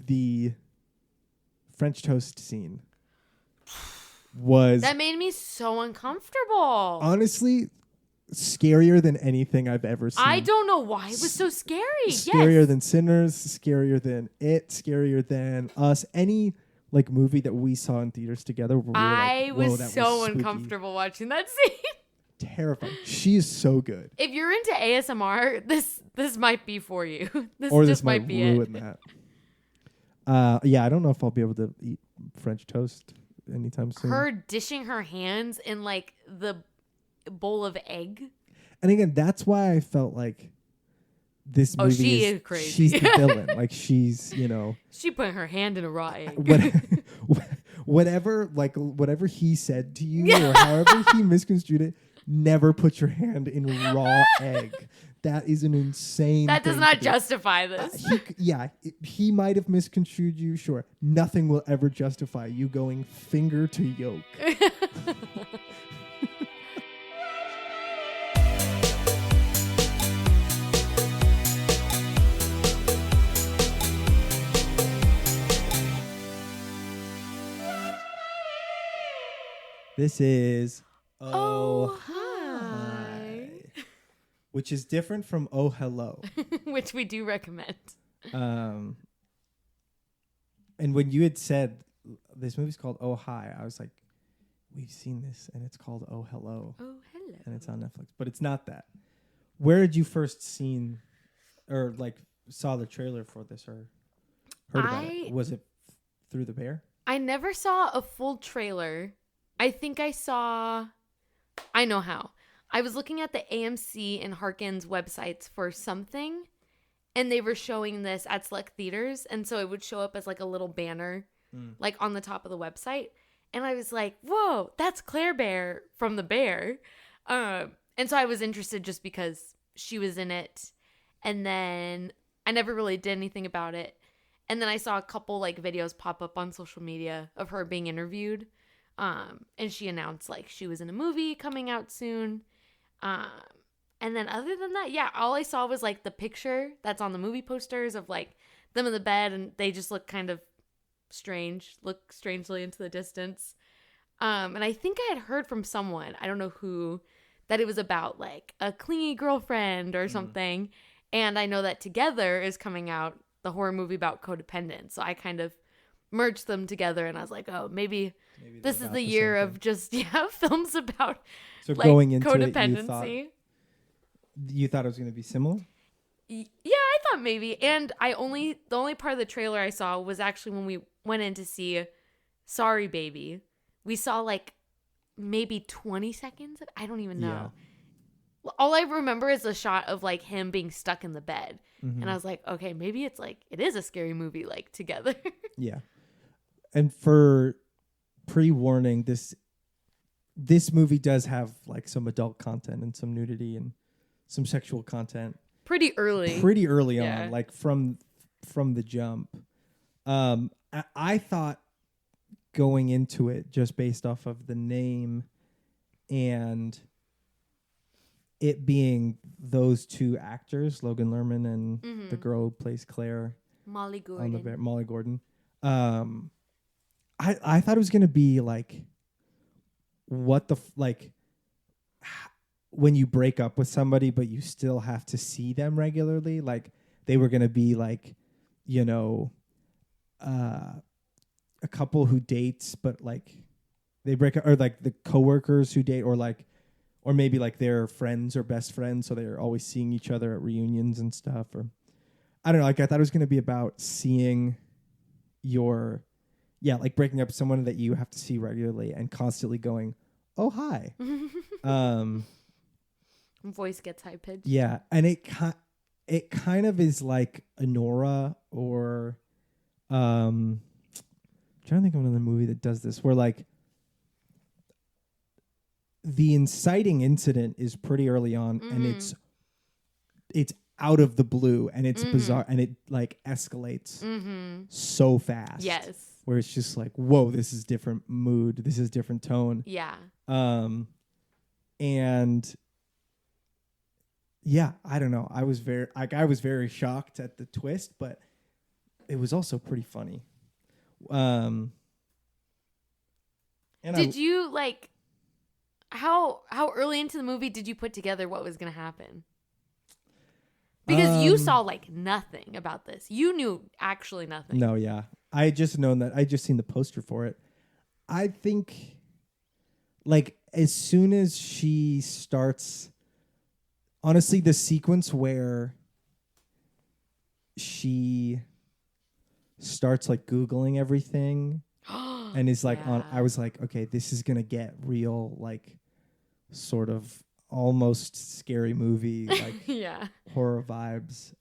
the French toast scene was... That made me so uncomfortable. Honestly, scarier than anything I've ever seen. I don't know why it was so scary. Scarier than Sinners, scarier than It, scarier than Us. Any like movie that we saw in theaters together. Where I we were was that so was uncomfortable watching that scene. Terrifying. She is so good. If you're into ASMR, this might be for you. This might be ruin that. Yeah, I don't know if I'll be able to eat French toast anytime soon. Her dishing her hands in like the bowl of egg. And again, that's why I felt like this movie she is crazy. She's the villain. Like she's, She put her hand in a raw egg. whatever he said to you or however he misconstrued it, never put your hand in raw egg. That is an insane That does thing not justify this. He might have misconstrued you, sure. Nothing will ever justify you going finger to yolk. This is Oh, hi. Which is different from Oh, Hello. Which we do recommend. And when you had said this movie's called Oh, Hi, I was like, we've seen this and it's called Oh, Hello. Oh, hello. And it's on Netflix. But it's not that. Where had you first seen or like saw the trailer for this or heard about it? Was it through the bear? I never saw a full trailer. I think I know how. I was looking at the AMC and Harkins websites for something, and they were showing this at select theaters, and so it would show up as like a little banner, like on the top of the website, and I was like, whoa, that's Claire Bear from The Bear. And so I was interested just because she was in it, and then I never really did anything about it, and then I saw a couple like videos pop up on social media of her being interviewed. And she announced like she was in a movie coming out soon. And then other than that, yeah, all I saw was like the picture that's on the movie posters of like them in the bed, and they just look kind of look strangely into the distance. And I think I had heard from someone, I don't know who, that it was about like a clingy girlfriend or something. And I know that Together is coming out, the horror movie about codependence. So I kind of merged them together, and I was like, oh, maybe this is the year of just films about like going into codependency. You thought it was going to be similar? Yeah, I thought maybe. And the only part of the trailer I saw was actually when we went in to see Sorry Baby. We saw like maybe 20 seconds. I don't even know. Yeah. All I remember is a shot of like him being stuck in the bed. Mm-hmm. And I was like, okay, maybe it's like, it is a scary movie, like Together. Yeah. And for pre-warning, this movie does have like some adult content and some nudity and some sexual content. Pretty early on, like from the jump. I thought going into it, just based off of the name and it being those two actors, Logan Lerman and the girl who plays Claire, Molly Gordon. Molly Gordon. I thought it was gonna be like, what the like when you break up with somebody but you still have to see them regularly. Like they were gonna be like, a couple who dates but like they break up, or like the coworkers who date, or maybe like they're friends or best friends, so they're always seeing each other at reunions and stuff. Or I don't know. Like I thought it was gonna be about seeing like breaking up with someone that you have to see regularly and constantly going, oh, hi. Voice gets high pitched. Yeah. And it kind of is like Anora or I'm trying to think of another movie that does this, where like the inciting incident is pretty early on and it's out of the blue and it's bizarre and it like escalates so fast. Yes. Where it's just like, whoa, this is different mood. This is different tone. Yeah. And yeah, I don't know. I was very shocked at the twist, but it was also pretty funny. And Did you like how early into the movie did you put together what was going to happen? Because you saw like nothing about this. You knew actually nothing. No, yeah. I had just known that. I just seen the poster for it. I think like as soon as she starts, honestly, the sequence where she starts like Googling everything and is like on, I was like, okay, this is going to get real, like sort of almost scary movie, like horror vibes.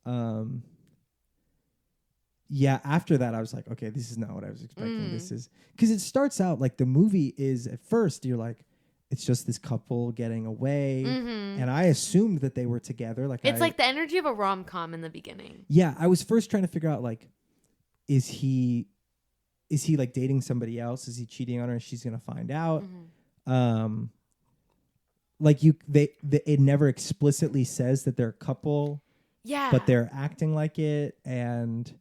Yeah, after that, I was like, okay, this is not what I was expecting. This is because it starts out like the movie is at first, you're like, it's just this couple getting away. And I assumed that they were together. Like it's like the energy of a rom-com in the beginning. Yeah, I was first trying to figure out like, is he like dating somebody else? Is he cheating on her? And she's gonna find out. Like it never explicitly says that they're a couple. Yeah, but they're acting like it, and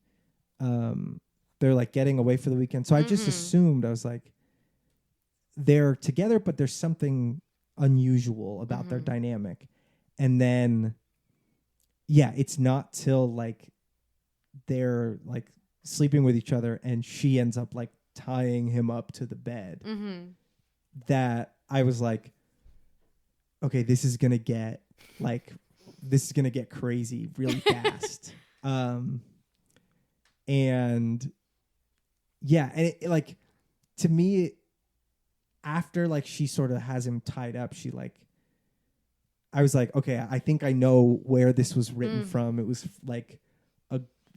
they're like getting away for the weekend. So I just assumed, I was like, they're together, but there's something unusual about their dynamic. And then, yeah, it's not till like they're like sleeping with each other and she ends up like tying him up to the bed that I was like, okay, this is going to get crazy really fast. And yeah, and it, like, to me, after like she sort of has him tied up, she like, I was like, okay, I think I know where this was written from. It was like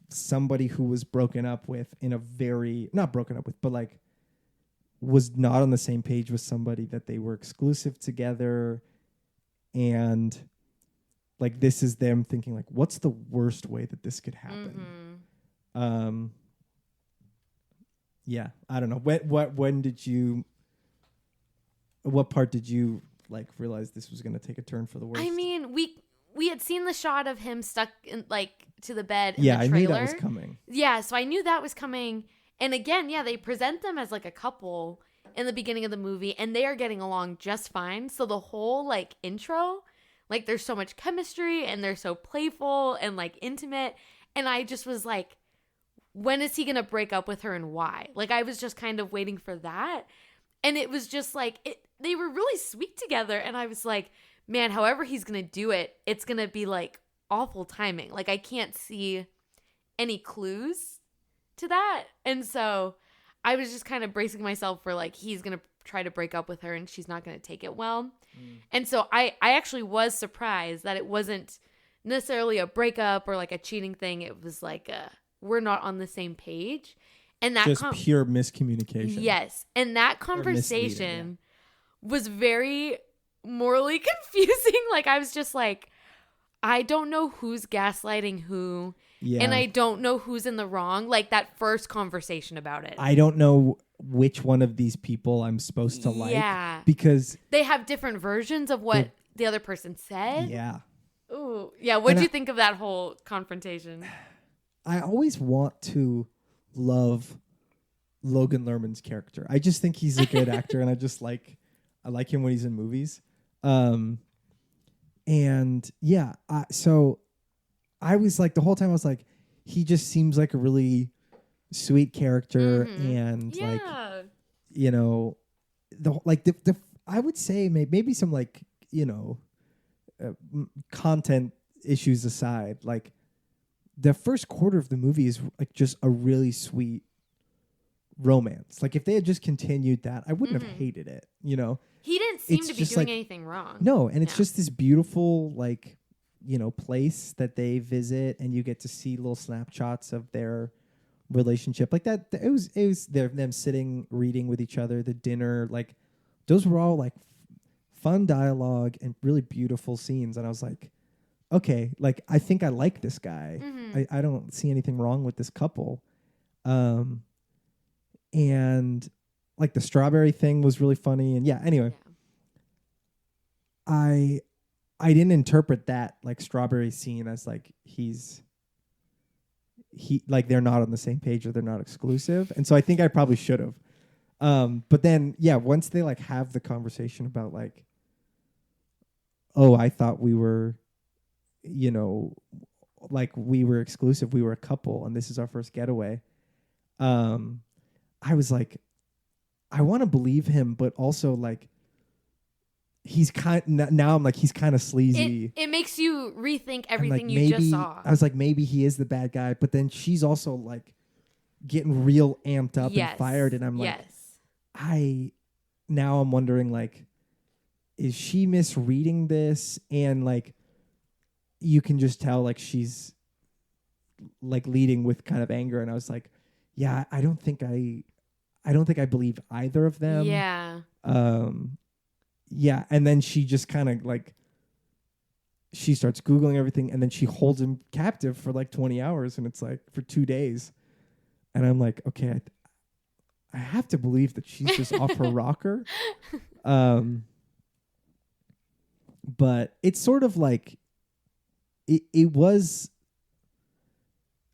somebody who was broken up with in a very, not broken up with, but like was not on the same page with somebody, that they were exclusive together. And like, this is them thinking like, what's the worst way that this could happen? Yeah, I don't know. What part did you like realize this was going to take a turn for the worst? I mean, we had seen the shot of him stuck in like to the bed in the trailer. I knew that was coming. Yeah, so I knew that was coming. And again, yeah, they present them as like a couple in the beginning of the movie, and they are getting along just fine. So the whole like intro, like there's so much chemistry and they're so playful and like intimate. And I just was like, when is he going to break up with her and why? Like I was just kind of waiting for that. And it was just like, they were really sweet together. And I was like, man, however he's going to do it, it's going to be like awful timing. Like I can't see any clues to that. And so I was just kind of bracing myself for like, he's going to try to break up with her and she's not going to take it well. And so I actually was surprised that it wasn't necessarily a breakup or like a cheating thing. It was like, we're not on the same page. And that just pure miscommunication. Yes. And that conversation was very morally confusing. Like I was just like, I don't know who's gaslighting who. Yeah. And I don't know who's in the wrong. Like that first conversation about it. I don't know which one of these people I'm supposed to like. Yeah. Because they have different versions of what the other person said. Yeah. Ooh. Yeah. What did you think of that whole confrontation? I always want to love Logan Lerman's character. I just think he's a good actor, and I like him when he's in movies. And yeah, so I was like, the whole time I was like, he just seems like a really sweet character, and like, you know, the I would say maybe some like, you know, content issues aside, like the first quarter of the movie is like just a really sweet romance. Like if they had just continued that, I wouldn't have hated it, you know. He didn't seem to be doing anything wrong. No, and it's just this beautiful, like, you know, place that they visit, and you get to see little snapshots of their relationship. Like that, it was them sitting reading with each other, the dinner, like those were all like fun dialogue and really beautiful scenes. And I was like, okay, like I think I like this guy. I don't see anything wrong with this couple. And like the strawberry thing was really funny. And yeah, anyway, I didn't interpret that like strawberry scene as like he's they're not on the same page or they're not exclusive. And so I think I probably should have. But then, yeah, once they like have the conversation about like, oh, I thought we were, you know, like we were exclusive, we were a couple, and this is our first getaway. I was like, I want to believe him, but also like, he's now I'm like, he's kind of sleazy. It makes you rethink everything like, you just saw. I was like, maybe he is the bad guy, but then she's also like getting real amped up and fired, and I'm like, now I'm wondering like, is she misreading this? And like, you can just tell like she's like leading with kind of anger, and I was like, yeah, I don't think I believe either of them. Yeah. Yeah, and then she just kind of like, she starts Googling everything, and then she holds him captive for like 20 hours, and it's like for 2 days. And I'm like, okay, I have to believe that she's just off her rocker. But it's sort of like, it was,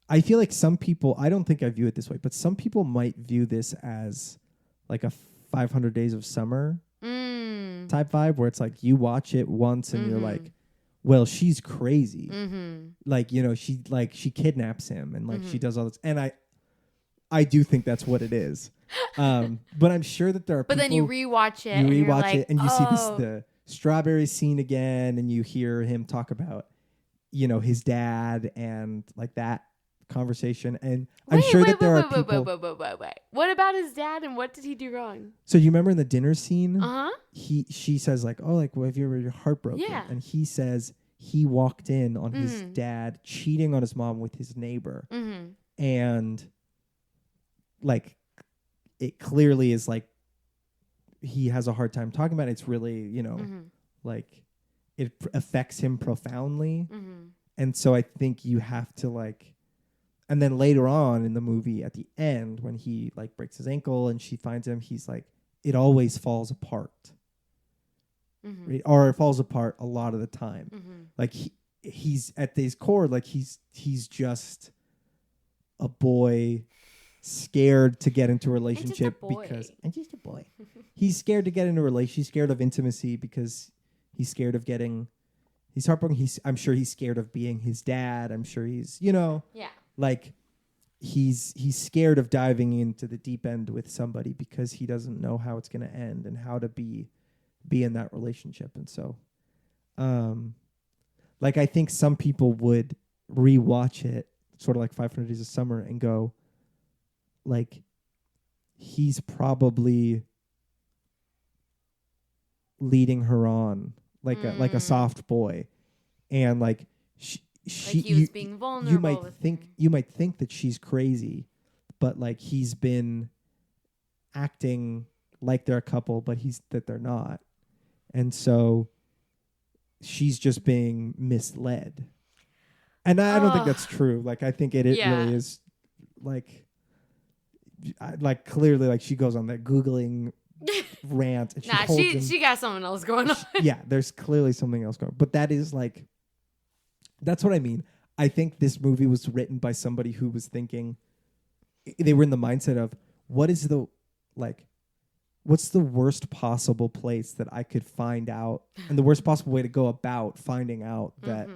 I feel like some people, I don't think I view it this way, but some people might view this as like a 500 Days of Summer type vibe, where it's like you watch it once and you're like, well, she's crazy. Like, you know, she kidnaps him and like she does all this. And I do think that's what it is. But I'm sure that there are but people. Then you rewatch it. And you see the strawberry scene again, and you hear him talk about, you know, his dad and like that conversation. And I'm sure that there are people. Wait. What about his dad, and what did he do wrong? So you remember in the dinner scene, she says like, oh, like, well, have you ever heartbroken? Yeah. And he says he walked in on his dad cheating on his mom with his neighbor. And like, it clearly is like, he has a hard time talking about it. It's really, you know, like it affects him profoundly. And so I think you have to like, and then later on in the movie at the end, when he like breaks his ankle and she finds him, he's like, it always falls apart. Right? Or it falls apart a lot of the time. Like he's at his core, like he's just a boy scared to get into a relationship because I'm just a boy. He's scared to get into a relationship. He's scared of intimacy because he's scared of getting, he's heartbroken. I'm sure he's scared of being his dad. I'm sure he's, you know, like he's scared of diving into the deep end with somebody because he doesn't know how it's going to end and how to be in that relationship. And so, like, I think some people would rewatch it sort of like 500 Days of Summer and go, like, he's probably leading her on like a soft boy, and like he was being vulnerable. You might think that she's crazy, but like he's been acting like they're a couple, but they're not, and so she's just being misled. And I don't think that's true. Like, I think it really is like. Like, clearly, like, she goes on that Googling rant. And she got something else going on. Yeah, there's clearly something else going on. But that is, like, that's what I mean. I think this movie was written by somebody who was thinking, they were in the mindset of, what's the worst possible place that I could find out, and the worst possible way to go about finding out that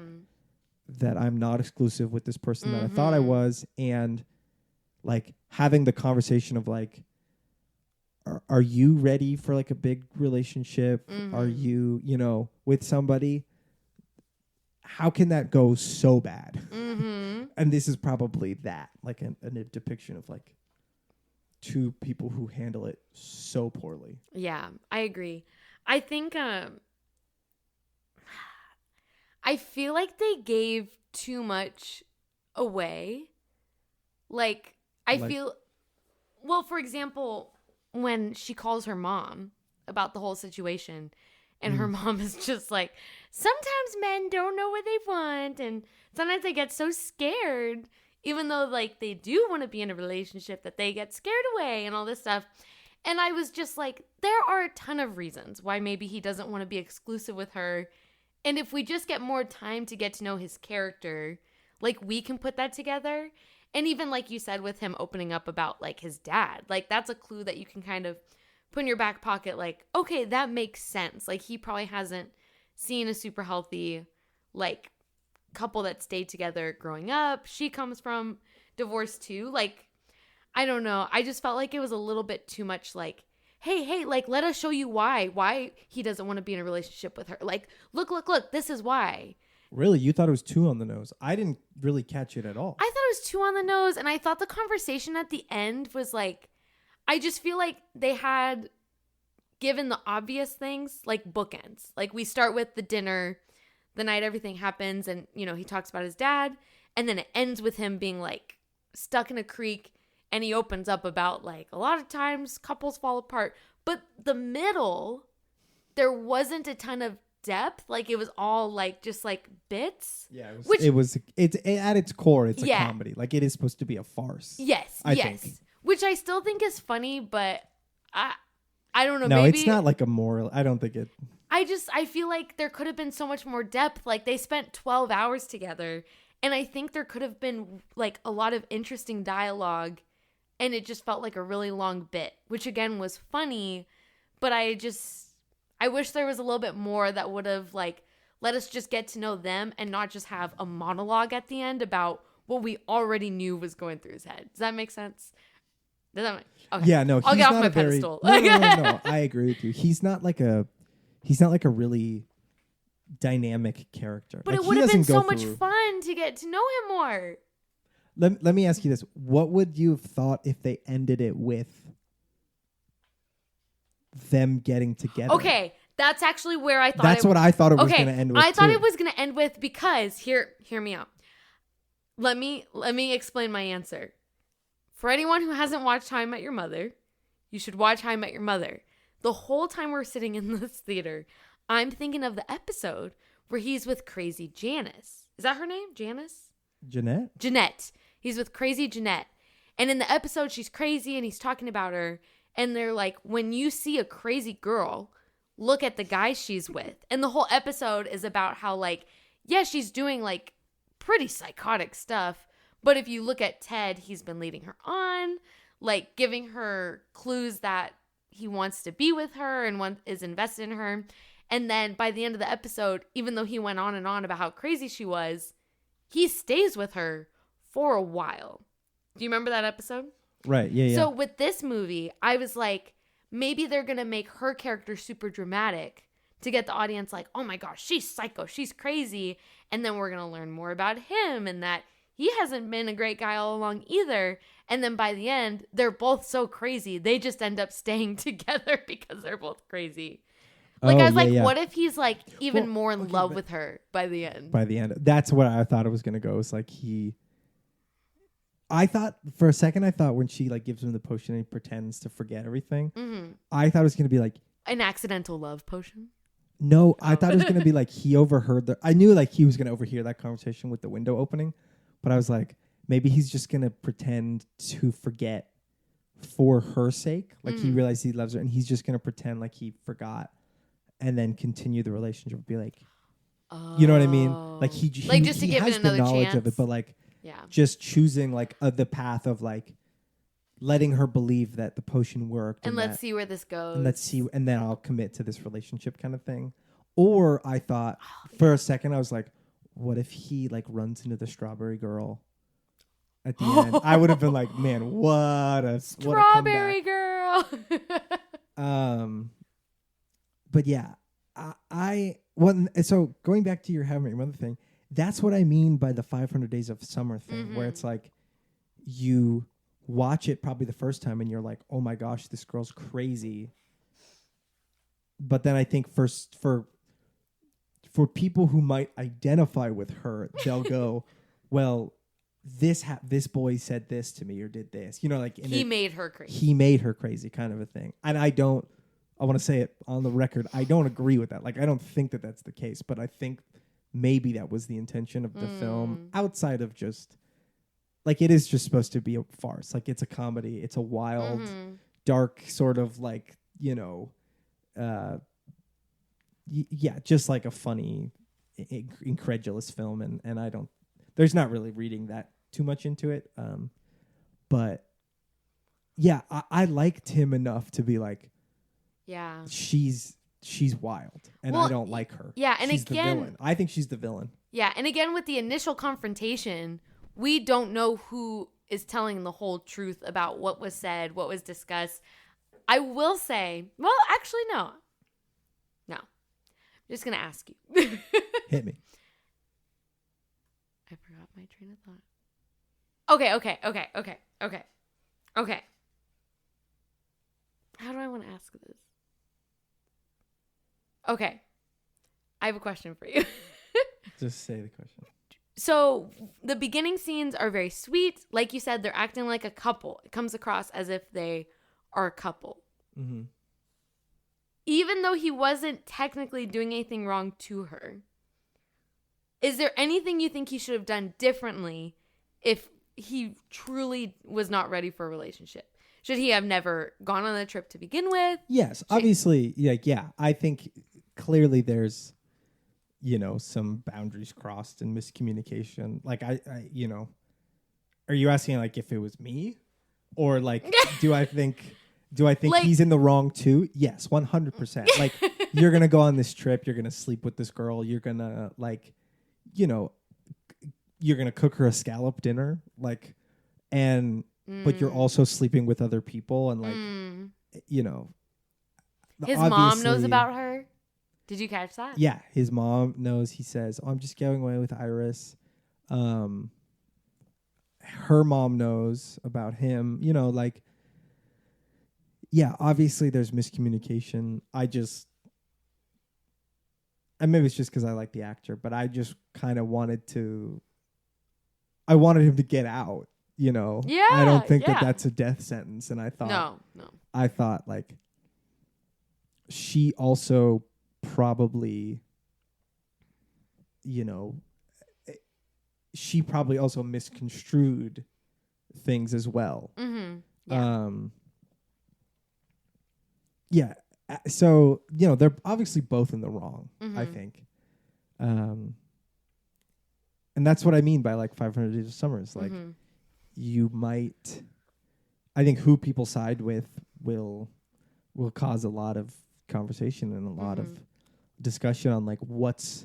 I'm not exclusive with this person that I thought I was, and like having the conversation of like, are you ready for like a big relationship? Are you, you know, with somebody? How can that go so bad? And this is probably that, like a depiction of like two people who handle it so poorly. Yeah, I agree. I think I feel like they gave too much away. Like, well, for example, when she calls her mom about the whole situation, and her mom is just like, sometimes men don't know what they want, and sometimes they get so scared, even though like they do want to be in a relationship, that they get scared away and all this stuff. And I was just like, there are a ton of reasons why maybe he doesn't want to be exclusive with her. And if we just get more time to get to know his character, like, we can put that together. And even like you said with him opening up about like his dad, like that's a clue that you can kind of put in your back pocket. Like, okay, that makes sense. Like he probably hasn't seen a super healthy like couple that stayed together growing up. She comes from divorce too. Like, I don't know. I just felt like it was a little bit too much like, hey, like let us show you why he doesn't want to be in a relationship with her. Like, look, this is why. Really? You thought it was too on the nose? I didn't really catch it at all. I thought it was too on the nose, and I thought the conversation at the end was like, I just feel like they had given the obvious things like bookends. Like we start with the dinner, the night everything happens, and you know, he talks about his dad, and then it ends with him being like stuck in a creek, and he opens up about like a lot of times couples fall apart. But the middle, there wasn't a ton of depth. Like it was all like just like bits. Yeah, it's at its core, it's a Yeah. comedy. Like it is supposed to be a farce. Yes, I yes. think. Which I still think is funny, but I don't know. No, maybe it's not like a moral. I don't think it. I feel like there could have been so much more depth. Like they spent 12 hours together, and I think there could have been like a lot of interesting dialogue, and it just felt like a really long bit, which again was funny, but I wish there was a little bit more that would have like let us just get to know them and not just have a monologue at the end about what we already knew was going through his head. Does that make sense? Does that make okay. Yeah, no. I'll he's get off not my a very, pedestal. No. I agree with you. He's not like a really dynamic character. But like, it would have been so much through. fun to get to know him more. Let me ask you this: what would you have thought if they ended it with them getting together? Okay, that's actually where I thought. That's what I thought it was going to end with. I thought too. it was going to end with because hear me out. Let me explain my answer. For anyone who hasn't watched How I Met Your Mother, you should watch How I Met Your Mother. The whole time we're sitting in this theater, I'm thinking of the episode where he's with crazy Janice. Is that her name? Janice? Jeanette. He's with crazy Jeanette. And in the episode, she's crazy and he's talking about her. And they're like, when you see a crazy girl, look at the guy she's with. And the whole episode is about how, like, yeah, she's doing, like, pretty psychotic stuff. But if you look at Ted, he's been leading her on, like, giving her clues that he wants to be with her and is invested in her. And then by the end of the episode, even though he went on and on about how crazy she was, he stays with her for a while. Do you remember that episode? Right, yeah. So with this movie, I was like, maybe they're going to make her character super dramatic to get the audience like, oh my gosh, she's psycho, she's crazy. And then we're going to learn more about him and that he hasn't been a great guy all along either. And then by the end, they're both so crazy, they just end up staying together because they're both crazy. Like, I was like, what if he's like even more in love with her by the end? By the end. That's what I thought it was going to go. It's like I thought for a second, when she like gives him the potion and he pretends to forget everything, I thought it was going to be like an accidental love potion. No, I thought it was going to be like he overheard I knew like he was going to overhear that conversation with the window opening, but I was like, maybe he's just going to pretend to forget for her sake. Like he realized he loves her and he's just going to pretend like he forgot and then continue the relationship. Be like, you know what I mean? Like he just to give it another the knowledge chance of it, but like, yeah, just choosing like the path of like letting her believe that the potion worked. And let's see where this goes. And let's see. And then I'll commit to this relationship kind of thing. Or I thought for a second, I was like, what if he like runs into the strawberry girl at the end? I would have been like, man, what a strawberry girl. But yeah, so going back to your How I Met Your Mother thing, that's what I mean by the 500 Days of Summer thing, where it's like you watch it probably the first time and you're like, oh my gosh, this girl's crazy. But then I think for people who might identify with her, they'll go, well, this boy said this to me or did this, you know, like he made her crazy. He made her crazy, kind of a thing. And I want to say it on the record, I don't agree with that. Like, I don't think that that's the case, but I think maybe that was the intention of the film, outside of just like it is just supposed to be a farce. Like it's a comedy. It's a wild, dark sort of like, you know, just like a funny, incredulous film. And there's not really reading that too much into it. But yeah, I liked him enough to be like, Yeah. she's wild, and I don't like her. Yeah, and she's again, the villain. I think she's the villain. Yeah, and again with the initial confrontation, we don't know who is telling the whole truth about what was said, what was discussed. I will say, well, actually, no. No. I'm just going to ask you. Hit me. I forgot my train of thought. Okay. How do I want to ask this? Okay. I have a question for you. Just say the question. So the beginning scenes are very sweet. Like you said, they're acting like a couple. It comes across as if they are a couple. Mm-hmm. Even though he wasn't technically doing anything wrong to her, is there anything you think he should have done differently if he truly was not ready for a relationship? Should he have never gone on the trip to begin with? Yes, obviously. Yeah. I think clearly there's, some boundaries crossed and miscommunication. Like I are you asking like if it was me, or like do I think like, he's in the wrong too? Yes, 100%. Like you're gonna go on this trip, you're gonna sleep with this girl, you're gonna you're gonna cook her a scallop dinner, like, and but you're also sleeping with other people, and like his mom knows about her. Did you catch that? Yeah, his mom knows. He says, "Oh, I'm just going away with Iris." Her mom knows about him. Yeah, obviously there's miscommunication. And maybe it's just because I like the actor, but I just kind of wanted him to get out. Yeah. I don't think that that's a death sentence, and I thought no. I thought like she also probably, she probably also misconstrued things as well. Mm-hmm. Yeah. So, they're obviously both in the wrong, I think. And that's what I mean by like 500 Days of Summer. It's like you might, I think who people side with will cause a lot of conversation and a lot of discussion on like what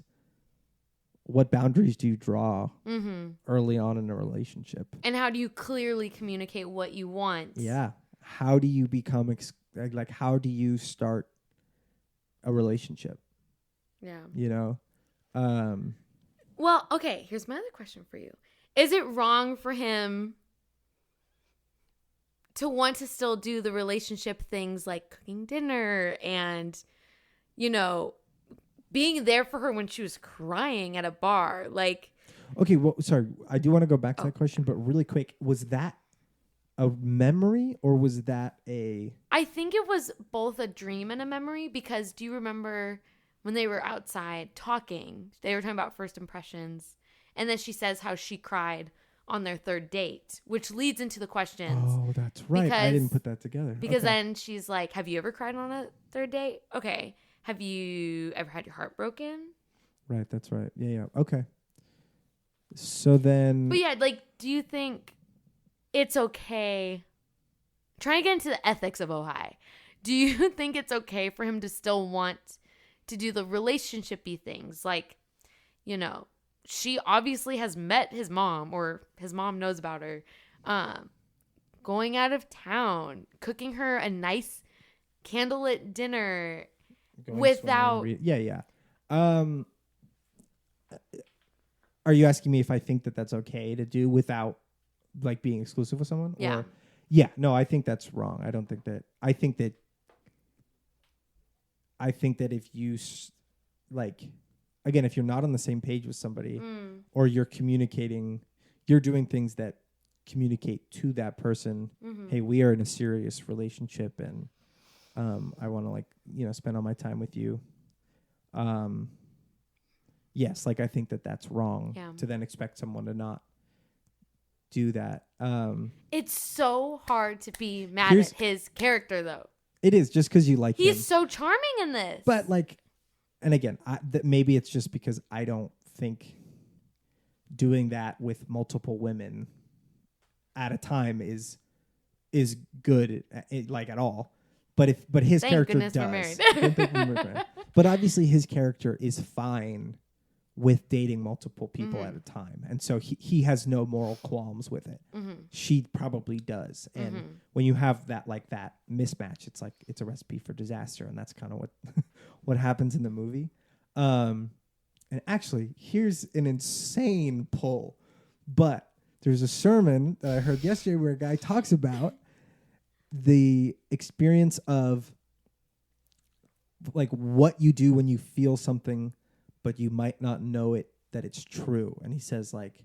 boundaries do you draw early on in a relationship, and how do you clearly communicate what you want? Yeah, how do you become like how do you start a relationship? Yeah, well, okay, here's my other question for you. Is it wrong for him to want to still do the relationship things like cooking dinner and, being there for her when she was crying at a bar? Like, okay, well, sorry, I do want to go back to that question, but really quick, was that a memory or was that I think it was both a dream and a memory, because do you remember when they were outside talking, they were talking about first impressions, and then she says how she cried on their third date, which leads into the questions. Oh, that's right. I didn't put that together. Because then she's like, have you ever cried on a third date? Okay. Have you ever had your heart broken? Right, that's right. Yeah. Okay. So then... But yeah, like, do you think it's okay... Trying to get into the ethics of Ojai. Do you think it's okay for him to still want to do the relationship-y things? Like, she obviously has met his mom, or his mom knows about her, going out of town, cooking her a nice candlelit dinner without... Yeah. Are you asking me if I think that that's okay to do without like being exclusive with someone? Yeah. Or, yeah, no, I think that's wrong. I don't think that... I think that if you like... Again, if you're not on the same page with somebody or you're communicating, you're doing things that communicate to that person, hey, we are in a serious relationship and I want to spend all my time with you. Yes, like I think that that's wrong to then expect someone to not do that. It's so hard to be mad at his character, though. It is, just because you like him. He's so charming in this. But like... And again, maybe it's just because I don't think doing that with multiple women at a time is good, like at all. But his Thank character goodness does. we're married. But obviously his character is fine with dating multiple people Mm-hmm. at a time, and so he has no moral qualms with it. Mm-hmm. She probably does, and Mm-hmm. when you have that mismatch, it's like it's a recipe for disaster, and that's kind of what what happens in the movie. And actually, here's an insane pull, but there's a sermon that I heard yesterday where a guy talks about the experience of like what you do when you feel something but you might not know it that it's true. And he says like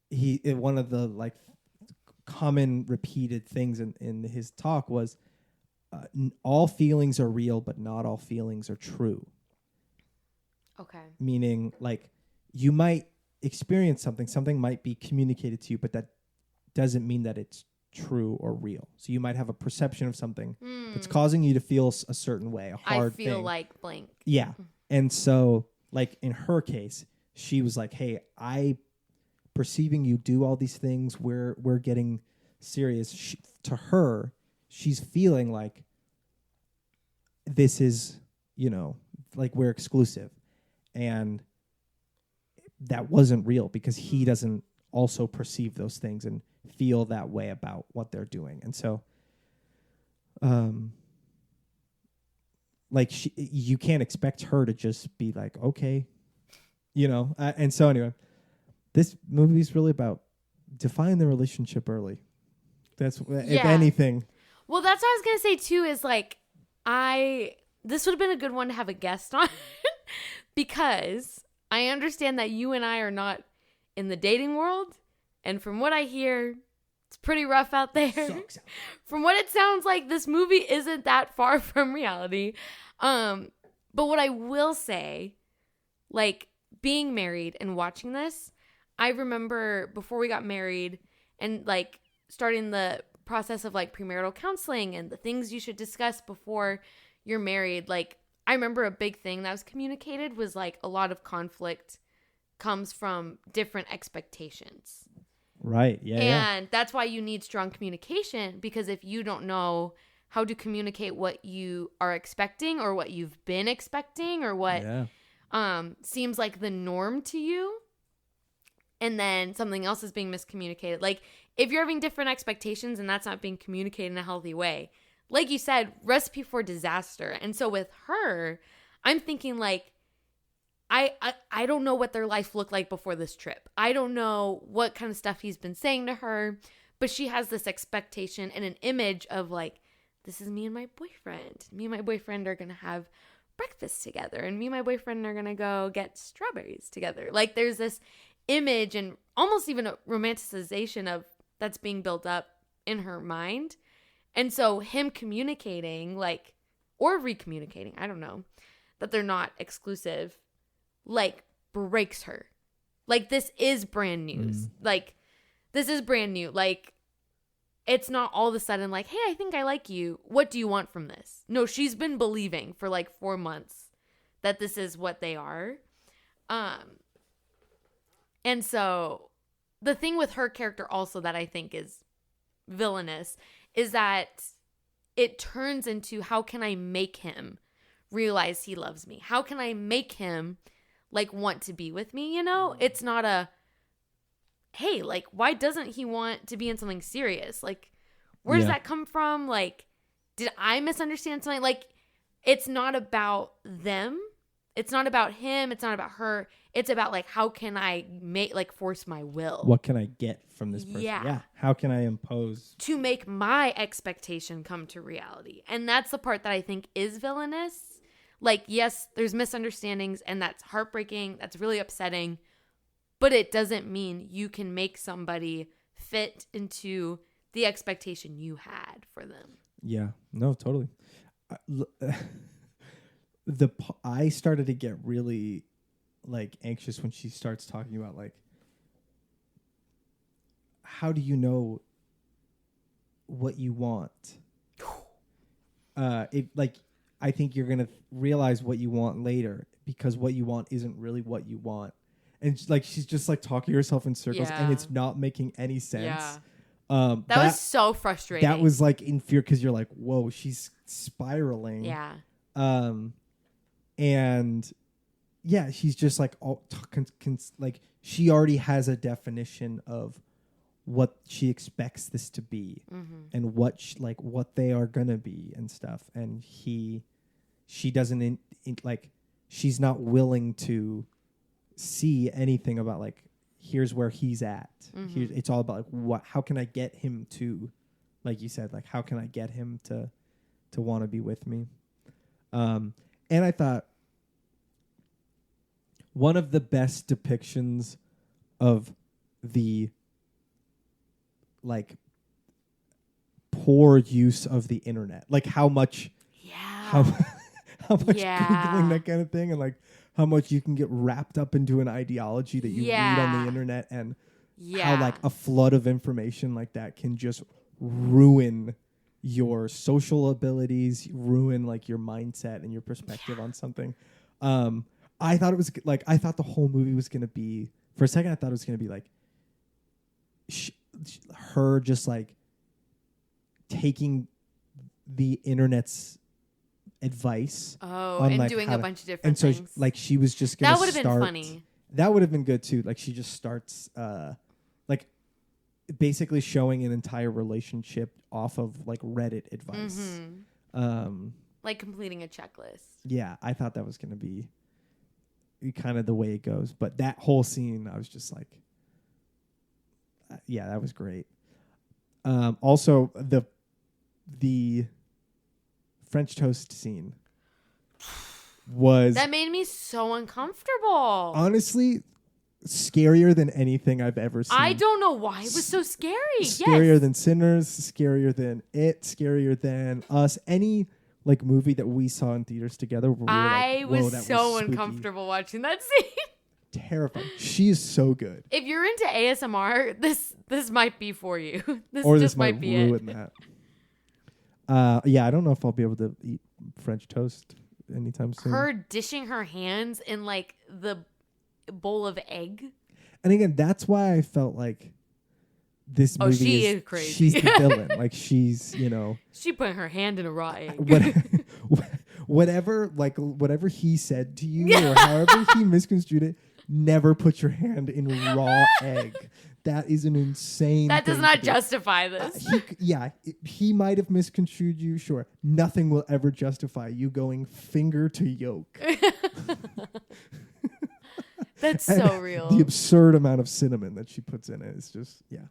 one of the like common repeated things in his talk was all feelings are real but not all feelings are true. Okay. Meaning like you might experience something might be communicated to you, but that doesn't mean that it's true or real. So you might have a perception of something that's causing you to feel a certain way, a hard I feel thing. like blank. Yeah. And so like in her case, she was like, hey, I perceiving you do all these things, we're getting serious. To her, she's feeling like this is, like we're exclusive. And that wasn't real because he doesn't also perceive those things and feel that way about what they're doing. And so like you can't expect her to just be like, okay, and so anyway, this movie is really about define the relationship early. That's if anything. Well, that's what I was going to say too, is like, this would have been a good one to have a guest on because I understand that you and I are not in the dating world. And from what I hear, it's pretty rough out there. Sucks. From what it sounds like, this movie isn't that far from reality. But what I will say, like being married and watching this, I remember before we got married and like starting the process of like premarital counseling and the things you should discuss before you're married. Like I remember a big thing that was communicated was like a lot of conflict comes from different expectations. Right. Yeah. And that's why you need strong communication, because if you don't know how to communicate what you are expecting or what you've been expecting or what seems like the norm to you, and then something else is being miscommunicated. Like if you're having different expectations and that's not being communicated in a healthy way, like you said, recipe for disaster. And so with her, I'm thinking like, I don't know what their life looked like before this trip. I don't know what kind of stuff he's been saying to her, but she has this expectation and an image of like, this is me and my boyfriend. Me and my boyfriend are going to have breakfast together, and me and my boyfriend are going to go get strawberries together. Like there's this image and almost even a romanticization of that's being built up in her mind. And so him communicating like, or recommunicating, I don't know, that they're not exclusive, like breaks her. Like this is brand news. Like this is brand new. Like it's not all of a sudden like, hey, I think I like you. What do you want from this? No, she's been believing for like 4 months that this is what they are. And so the thing with her character also that I think is villainous is that it turns into, how can I make him realize he loves me? How can I make him like want to be with me? It's not a, hey, like, why doesn't he want to be in something serious? Like, where does that come from? Like, did I misunderstand something? Like, it's not about them. It's not about him. It's not about her. It's about like, how can I force my will? What can I get from this person? Yeah. How can I impose to make my expectation come to reality? And that's the part that I think is villainous. Like, yes, there's misunderstandings and that's heartbreaking. That's really upsetting. But it doesn't mean you can make somebody fit into the expectation you had for them. Yeah, no, totally. I started to get really like anxious when she starts talking about like, how do you know what you want? I think you're gonna realize what you want later, because what you want isn't really what you want. and like she's just like talking to herself in circles, and Yeah. it's not making any sense. Yeah. That was so frustrating. That was like in fear because you're like, whoa, she's spiraling. Yeah. And yeah, she's just like like she already has a definition of what she expects this to be, and what what they are gonna be and stuff. And she doesn't like she's not willing to see anything about like here's where he's at. It's all about like how can I get him to, like you said, like how can I get him to want to be with me. And I thought one of the best depictions of the like poor use of the internet, like how much how much Googling that kind of thing, and like how much you can get wrapped up into an ideology that you read on the internet, and how like a flood of information like that can just ruin your social abilities, ruin like your mindset and your perspective on something. I thought it was like, I thought the whole movie was going to be, for a second I thought it was going to be like her just like taking the internet's advice on, and like, doing a bunch of different and so things. like she was just gonna that would have been funny. That would have been good too. Like she just starts like basically showing an entire relationship off of like Reddit advice. Like completing a checklist. Yeah, I thought that was gonna be kind of the way it goes, but that whole scene I was just like yeah, that was great. Also the French toast scene was that made me so uncomfortable. Honestly, scarier than anything I've ever seen. I don't know why it was so scary. Scarier than Sinners, scarier than It, scarier than Us. Any like movie that we saw in theaters together. I was so uncomfortable watching that scene. Terrifying. She is so good. If you're into ASMR, this might be for you. This might be ruin that. Yeah, I don't know if I'll be able to eat French toast anytime soon. Her dishing her hands in like the bowl of egg. And again, that's why I felt like this movie she is crazy. She's the villain. Like she's, you know. She put her hand in a raw egg. Whatever he said to you or however he misconstrued it, never put your hand in raw egg. That is an insane That does thing not to do. justify this. He might have misconstrued you, sure. Nothing will ever justify you going finger to yolk. That's so real. The absurd amount of cinnamon that she puts in it is just, yeah,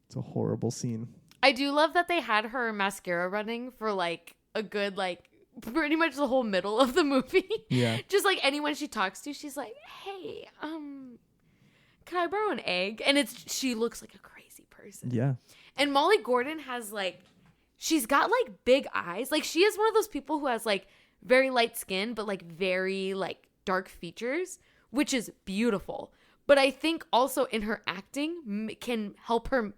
it's a horrible scene. I do love that they had her mascara running for like a good, like, pretty much the whole middle of the movie. Yeah. Just like anyone she talks to, she's like, hey, can I borrow an egg? And she looks like a crazy person. Yeah. And Molly Gordon has like, she's got like big eyes. Like she is one of those people who has like very light skin, but like very like dark features, which is beautiful. But I think also in her acting can help her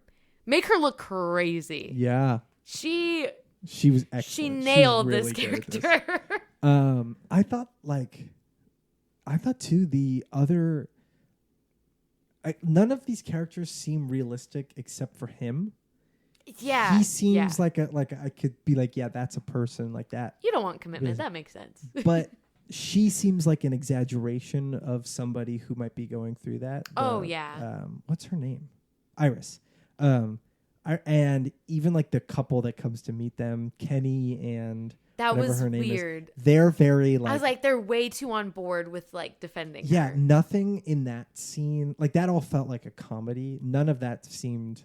make her look crazy. Yeah. She was excellent. She nailed really this character. I thought too the other none of these characters seem realistic except for him. Yeah. He seems like I could be like, yeah, that's a person like that. You don't want commitment. That makes sense. But she seems like an exaggeration of somebody who might be going through that. What's her name? Iris. And even like the couple that comes to meet them, Kenny and that was her name weird. They're very like, I was like, they're way too on board with like defending yeah, her. nothing in that scene, like that all felt like a comedy. None of that seemed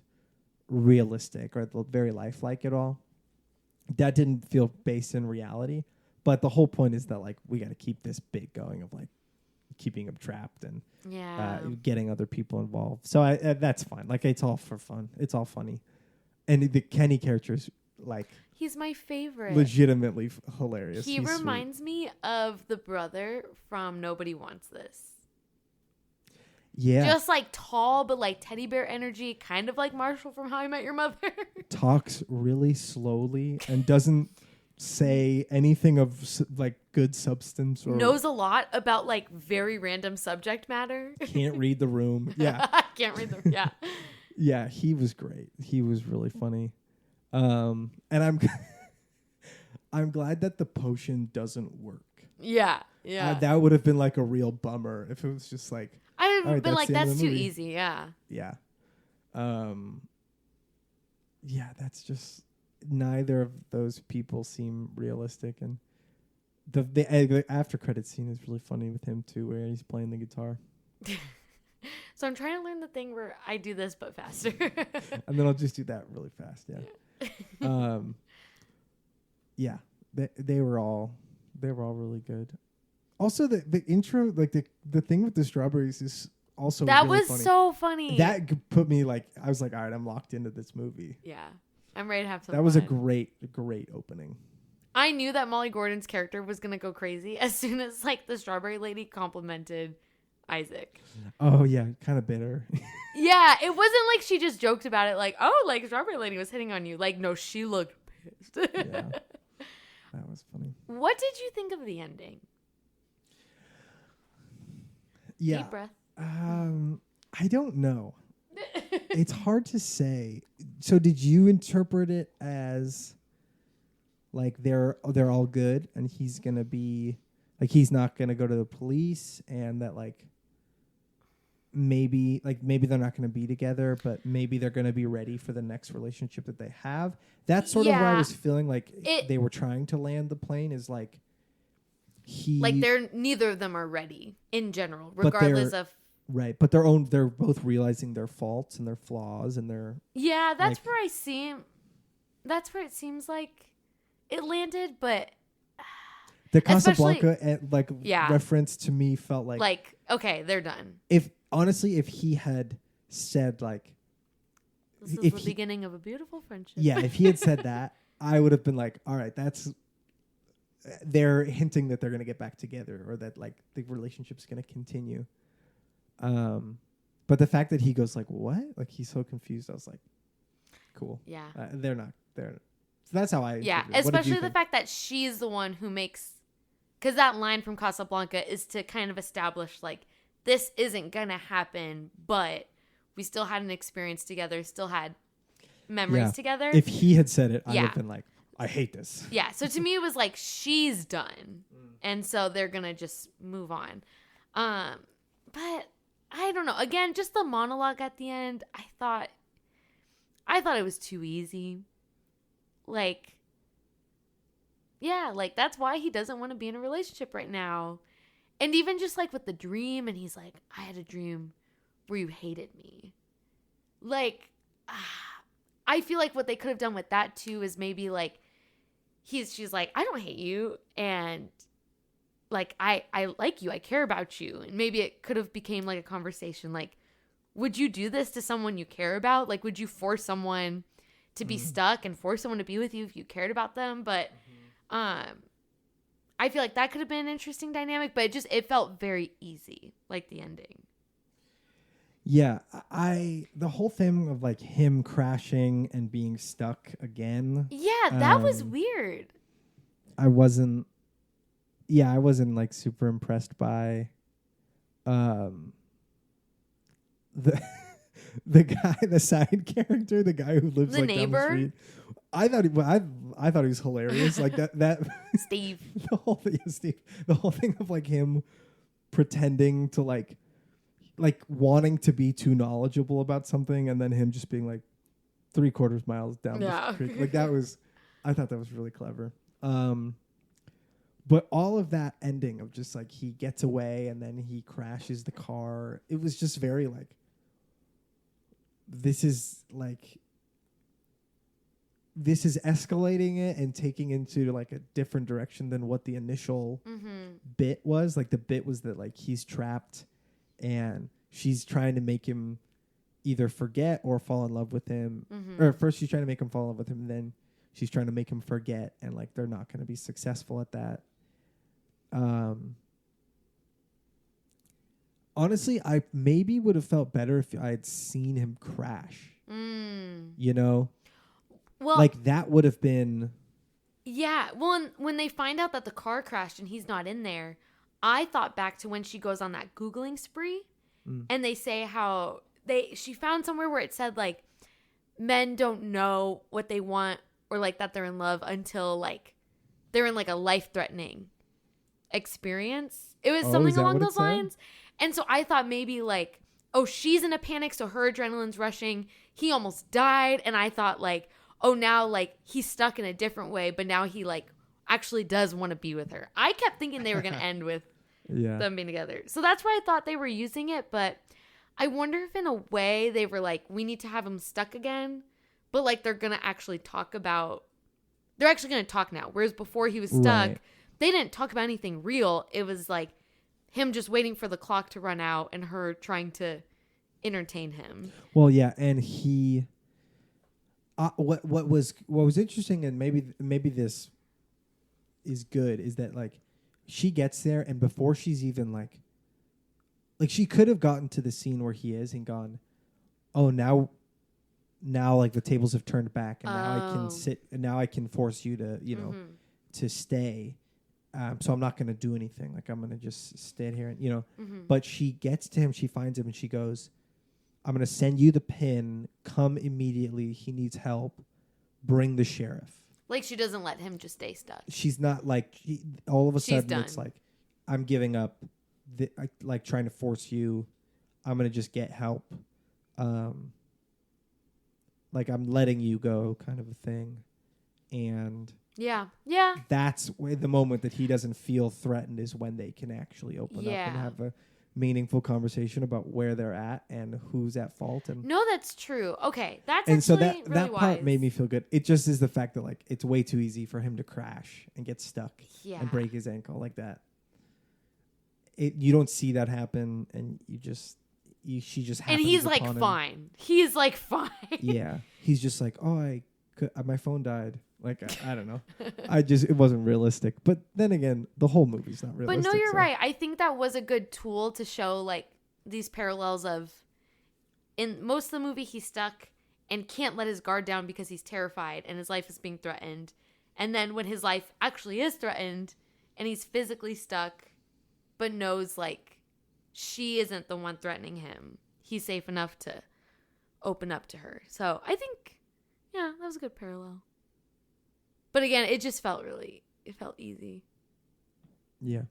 realistic or very lifelike at all. That didn't feel based in reality. But the whole point is that like we got to keep this bit going of like keeping them trapped and getting other people involved. So that's fine. Like it's all for fun. It's all funny. And the Kenny character's like, he's my favorite. Legitimately hilarious. He reminds me of the brother from Nobody Wants This. Yeah. Just like tall, but like teddy bear energy, kind of like Marshall from How I Met Your Mother. Talks really slowly and doesn't say anything of like good substance or knows a lot about like very random subject matter. Can't read the room. Yeah. Can't read the yeah. Yeah, he was great. He was really funny. And I'm I'm glad that the potion doesn't work. Yeah. Yeah. That would have been like a real bummer if it was just like I would have been that's like, the end of that's the too movie. easy. Yeah. Yeah. Yeah, that's just neither of those people seem realistic, and the after credit scene is really funny with him too, where he's playing the guitar. So I'm trying to learn the thing where I do this but faster. And then I'll just do that really fast. Yeah. Yeah. They were all really good. Also, the intro, like the thing with the strawberries is also that really was funny. so funny. That put me like, I was like, all right, I'm locked into this movie. Yeah. I'm ready to have some That was a fun. great opening. I knew that Molly Gordon's character was going to go crazy as soon as like the strawberry lady complimented Isaac. Oh yeah, kind of bitter. Yeah, it wasn't like she just joked about it like, oh, like strawberry lady was hitting on you. Like, no, she looked pissed. Yeah. That was funny. What did you think of the ending? Yeah. Deep breath. I don't know. It's hard to say. So did you interpret it as like they're all good and he's going to be like, he's not going to go to the police, and that like maybe they're not going to be together, but maybe they're going to be ready for the next relationship that they have? That's sort of where I was feeling like they were trying to land the plane, is like they're neither of them are ready in general, regardless of right, but they're both realizing their faults and their flaws and their that's like, where it seems like it landed, but the Casablanca reference to me felt like okay, they're done. If he had said like, this is the beginning of a beautiful friendship. Yeah, if he had said that, I would have been like, all right, they're hinting that they're going to get back together, or that like the relationship's going to continue. But the fact that he goes like, what? Like, he's so confused. I was like, cool. Yeah. They're not. So that's how I. Yeah, especially the fact that she's the one who makes, because that line from Casablanca is to kind of establish like, this isn't going to happen, but we still had an experience together, still had memories together. If he had said it, I would have been like, I hate this. Yeah, so to me it was like, she's done. And so they're going to just move on. But I don't know. Again, just the monologue at the end, I thought it was too easy. Like, yeah, like that's why he doesn't want to be in a relationship right now. And even just like with the dream, and he's like, I had a dream where you hated me. Like, I feel like what they could have done with that too is maybe like, she's like, I don't hate you, and like I like you, I care about you. And maybe it could have became like a conversation like, would you do this to someone you care about? Like, would you force someone to be stuck and force someone to be with you if you cared about them? But I feel like that could have been an interesting dynamic, but it felt very easy, like the ending. Yeah, the whole thing of like him crashing and being stuck again. Yeah, that was weird. I wasn't like super impressed by the the side character, the guy who lives the like neighbor. down the street. I thought he was hilarious. Like that Steve. The whole thing of like him pretending to like wanting to be too knowledgeable about something, and then him just being like 3/4 miles down the street. Like I thought that was really clever. But all of that ending of just like he gets away and then he crashes the car, it was just very like, this is escalating it and taking into like a different direction than what the initial bit was. Like the bit was that like he's trapped and she's trying to make him either forget or fall in love with him. Or first she's trying to make him fall in love with him, and then she's trying to make him forget, and like they're not going to be successful at that. Honestly, I maybe would have felt better if I had seen him crash. You know? Well, like that would have been Yeah. Well, and when they find out that the car crashed and he's not in there, I thought back to when she goes on that Googling spree and they say how she found somewhere where it said like men don't know what they want or like that they're in love until like they're in like a life-threatening experience. It was something along those lines. And so I thought maybe like, oh, she's in a panic, so her adrenaline's rushing. He almost died. And I thought like, oh, now like he's stuck in a different way, but now he like actually does want to be with her. I kept thinking they were going to end with them being together. So that's why I thought they were using it. But I wonder if in a way they were like, we need to have him stuck again. But like they're going to actually talk about, they're actually going to talk now. Whereas before he was stuck, they didn't talk about anything real. It was like him just waiting for the clock to run out and her trying to entertain him. Well, yeah. And he, what was interesting, and maybe this is good, is that like she gets there and before she's even like she could have gotten to the scene where he is and gone, oh, now like the tables have turned back and now I can sit and now I can force you to to stay, so I'm not going to do anything, like I'm going to just stand here and but she gets to him, she finds him and she goes, I'm going to send you the pin, come immediately, he needs help, bring the sheriff. Like she doesn't let him just stay stuck. She's not like all of a sudden done. It's like, I'm giving up, like trying to force you. I'm gonna just get help. Like I'm letting you go, kind of a thing. And yeah, that's the moment that he doesn't feel threatened is when they can actually open up and have a meaningful conversation about where they're at and who's at fault. And no, that's true. Okay, that's and actually so that really that wise. part made me feel good. It just is the fact that like it's way too easy for him to crash and get stuck and break his ankle like that. You don't see that happen, and she just happens and he's like upon him. fine. He's like fine. Yeah, he's just like, oh, my phone died. Like I don't know. It wasn't realistic. But then again, the whole movie's not realistic. But no, you're right. I think that was a good tool to show like these parallels of in most of the movie he's stuck and can't let his guard down because he's terrified and his life is being threatened. And then when his life actually is threatened and he's physically stuck but knows like she isn't the one threatening him, he's safe enough to open up to her. So I think, yeah, that was a good parallel. But again, it just felt easy. Yeah.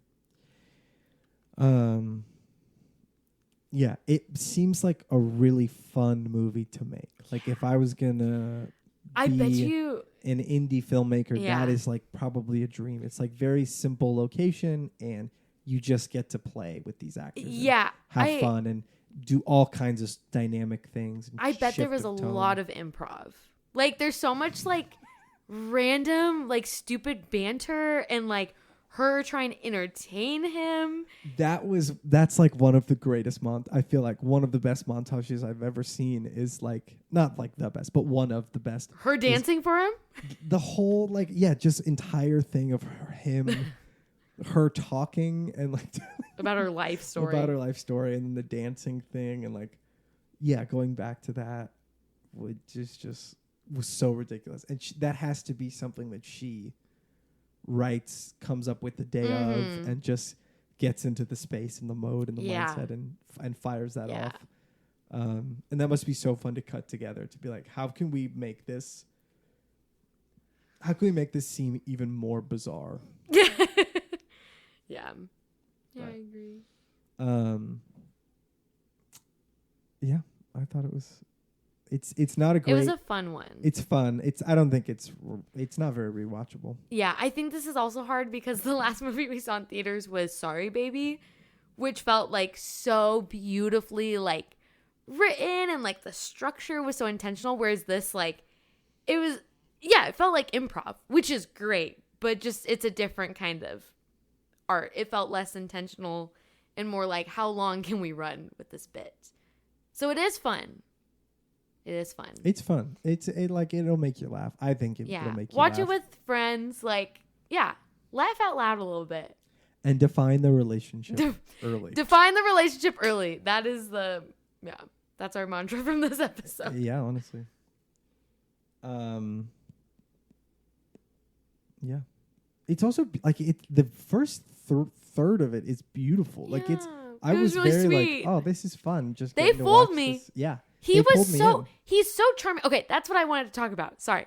Yeah, it seems like a really fun movie to make. Like if I was gonna I bet you an indie filmmaker, that is like probably a dream. It's like very simple location and you just get to play with these actors. Yeah. Have fun and do all kinds of dynamic things. I bet there was a lot of improv. Like there's so much like random like stupid banter and like her trying to entertain him. That's like one of the greatest I feel like one of the best montages I've ever seen is like not like the best, but one of the best. Her dancing for him? The whole like just entire thing of him her talking and like about her life story. And then the dancing thing and like going back to that would just was so ridiculous. And that has to be something that she writes, comes up with the day of, and just gets into the space and the mode and the mindset and fires that off. And that must be so fun to cut together, to be like, how can we make this seem even more bizarre? Yeah, I agree. Yeah, I thought it was. It's not a great. It was a fun one. It's fun. I don't think it's not very rewatchable. Yeah, I think this is also hard because the last movie we saw in theaters was Sorry Baby, which felt like so beautifully like written and like the structure was so intentional. Whereas this like it felt like improv, which is great, but just it's a different kind of art. It felt less intentional and more like how long can we run with this bit? So it is fun. It is fun. It's fun. It'll make you laugh. I think it'll make you watch laugh. it with friends. Like, laugh out loud a little bit. And define the relationship early. Define the relationship early. That is that's our mantra from this episode. Yeah, honestly. Yeah. It's also like the first third of it is beautiful. Like it's I it was was really very sweet. like, oh, this is fun. Just They getting to fooled watch me. this. Yeah. He they was pulled me so in. he's so charming. Okay, that's what I wanted to talk about. Sorry.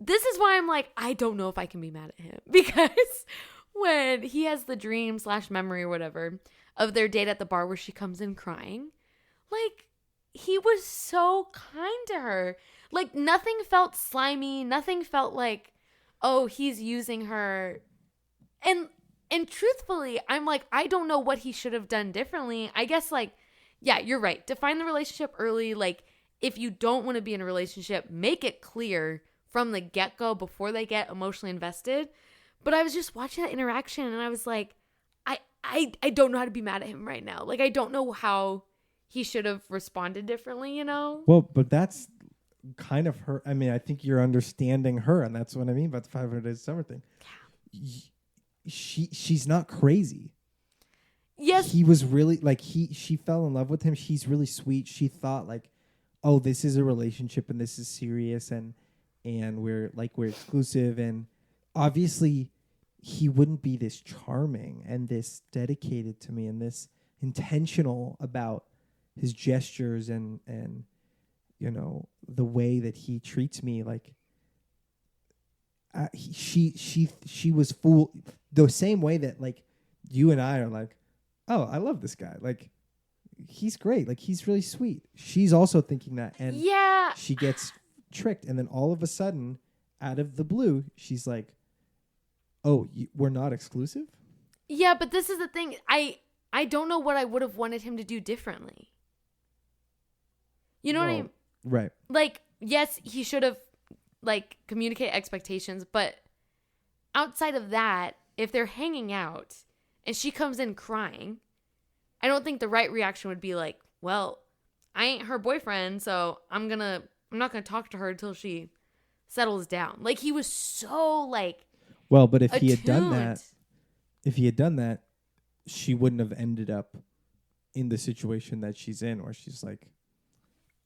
This is why I'm like, I don't know if I can be mad at him. Because when he has the dream / memory or whatever of their date at the bar where she comes in crying, like, he was so kind to her. Like, nothing felt slimy. Nothing felt like, oh, he's using her. And truthfully, I'm like, I don't know what he should have done differently. I guess, like, yeah, you're right. Define the relationship early. Like, if you don't want to be in a relationship, make it clear from the get-go before they get emotionally invested. But I was just watching that interaction and I was like, I don't know how to be mad at him right now. Like, I don't know how he should have responded differently, you know? Well, but that's kind of her. I mean, I think you're understanding her, and that's what I mean about the 500 Days of Summer thing. She's not crazy. Yes. He was really like she fell in love with him. She's really sweet. She thought like, oh, this is a relationship and this is serious and we're exclusive, and obviously he wouldn't be this charming and this dedicated to me and this intentional about his gestures and you know the way that he treats me. Like she was fooled the same way that like you and I are like, oh, I love this guy, like he's great, like he's really sweet. She's also thinking that, and Yeah. she gets tricked, and then all of a sudden out of the blue she's like, oh, we're not exclusive. Yeah, but this is the thing. I don't know what I would have wanted him to do differently. You know what I mean? Right. Like, yes, he should have like communicate expectations, but outside of that, if they're hanging out and she comes in crying, I don't think the right reaction would be like, well, I ain't her boyfriend, so I'm not gonna talk to her until she settles down. Like, he was so like, well, but if attuned. he had done that, she wouldn't have ended up in the situation that she's in, where she's like,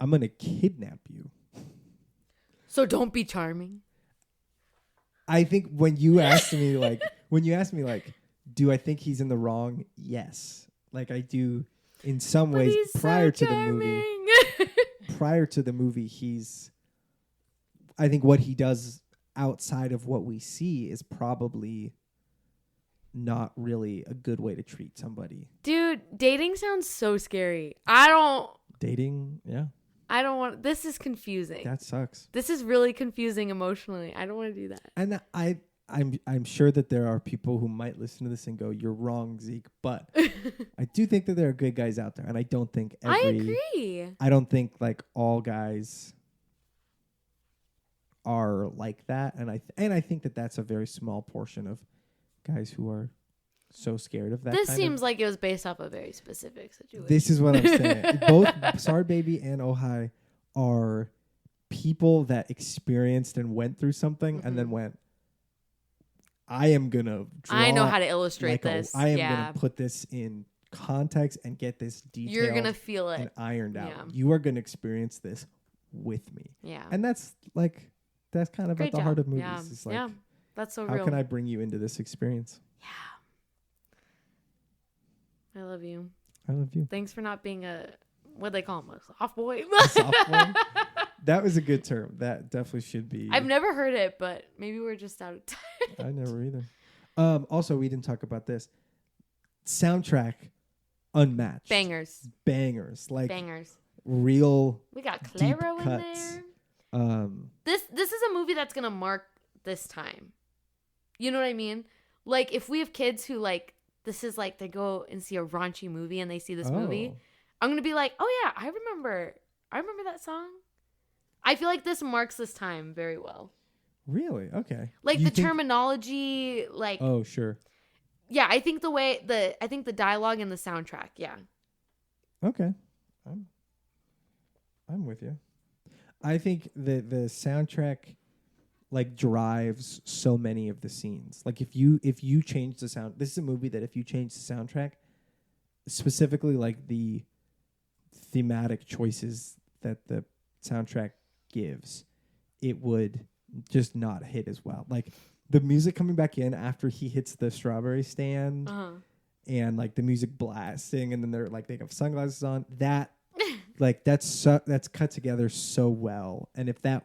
I'm gonna kidnap you. So don't be charming. I think when you asked me like, do I think he's in the wrong? Yes. Like I do in some But ways. he's Prior so to the movie, I think what he does outside of what we see is probably not really a good way to treat somebody. Dude, dating sounds so scary. Dating, yeah. I don't want. This is confusing. That sucks. This is really confusing emotionally. I don't want to do that. And I'm sure that there are people who might listen to this and go, "You're wrong, Zeke." But I do think that there are good guys out there, and I don't think I agree. I don't think like all guys are like that, and I think that that's a very small portion of guys who are so scared of that. This seems like it was based off a very specific situation. This is what I'm saying. Both Sorry Baby and Ojai are people that experienced and went through something and then went, I am going to draw. I know how to illustrate this. I am going to put this in context and get this detailed. You're going to feel it. And ironed out. Yeah. You are going to experience this with me. Yeah. And that's kind of at the heart of movies. Yeah. It's like, yeah. That's so how real. can I bring you into this experience? Yeah. I love you. I love you. Thanks for not being what they call him, a soft boy. Soft boy? That was a good term. That definitely should be. I've never heard it, but maybe we're just out of time. I never either. Also, we didn't talk about this. Soundtrack, unmatched. Bangers. Like Bangers. Real. We got Claro in cuts. there. This is a movie that's gonna mark this time. You know what I mean? Like, if we have kids who like, this is like they go and see a raunchy movie and they see this movie, I'm gonna be like, oh yeah, I remember that song. I feel like this marks this time very well. Really? Okay. Like the terminology, like, oh sure. Yeah, I think the dialogue and the soundtrack. Yeah. Okay, I'm with you. I think the soundtrack like drives so many of the scenes. Like if you change the sound, this is a movie that if you change the soundtrack, specifically like the thematic choices that the soundtrack gives, it would just not hit as well. Like the music coming back in after he hits the strawberry stand and like the music blasting, and then they're like they have sunglasses on. That like that's cut together so well. And if the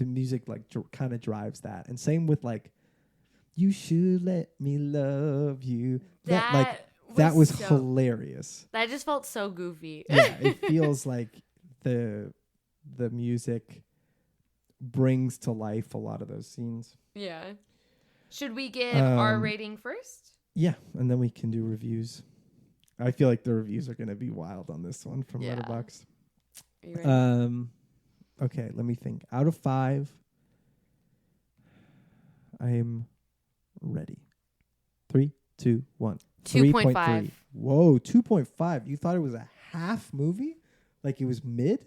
music like kind of drives that, and same with like you should let me love you. That was hilarious. That just felt so goofy. Yeah, it feels like the music brings to life a lot of those scenes. Yeah. Should we give our rating first? Yeah, and then we can do reviews. I feel like the reviews are going to be wild on this one from Letterboxd. Are you ready? Okay, let me think. Out of 5, I am ready. 3, 2, 1. 2.5. Whoa, 2.5. You thought it was a half movie? Like it was mid?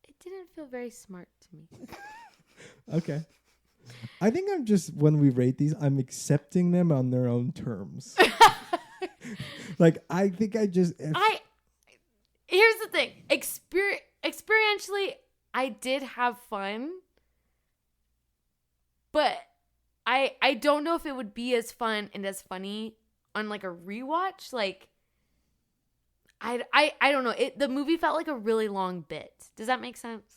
It didn't feel very smart to me. Okay. I think I'm just, when we rate these, I'm accepting them on their own terms. Like, I think I just... Here's the thing. Experientially, I did have fun. But I don't know if it would be as fun and as funny on, like, a rewatch. Like, I don't know. The movie felt like a really long bit. Does that make sense?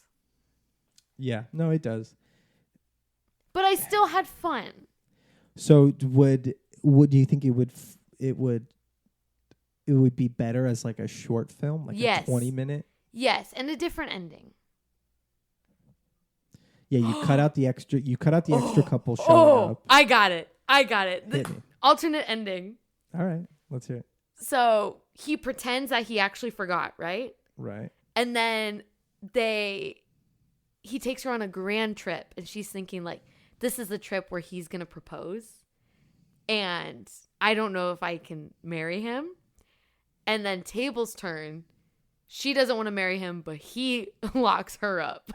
Yeah. No, it does. But I still had fun. So would you think it would be better as like a short film, like a 20-minute? Yes, and a different ending. Yeah, you cut out the extra couple showing up. I got it. The alternate ending. All right, let's hear it. So he pretends that he actually forgot, right? Right. And then he takes her on a grand trip, and she's thinking like, this is the trip where he's going to propose. And I don't know if I can marry him. And then tables turn. She doesn't want to marry him, but he locks her up.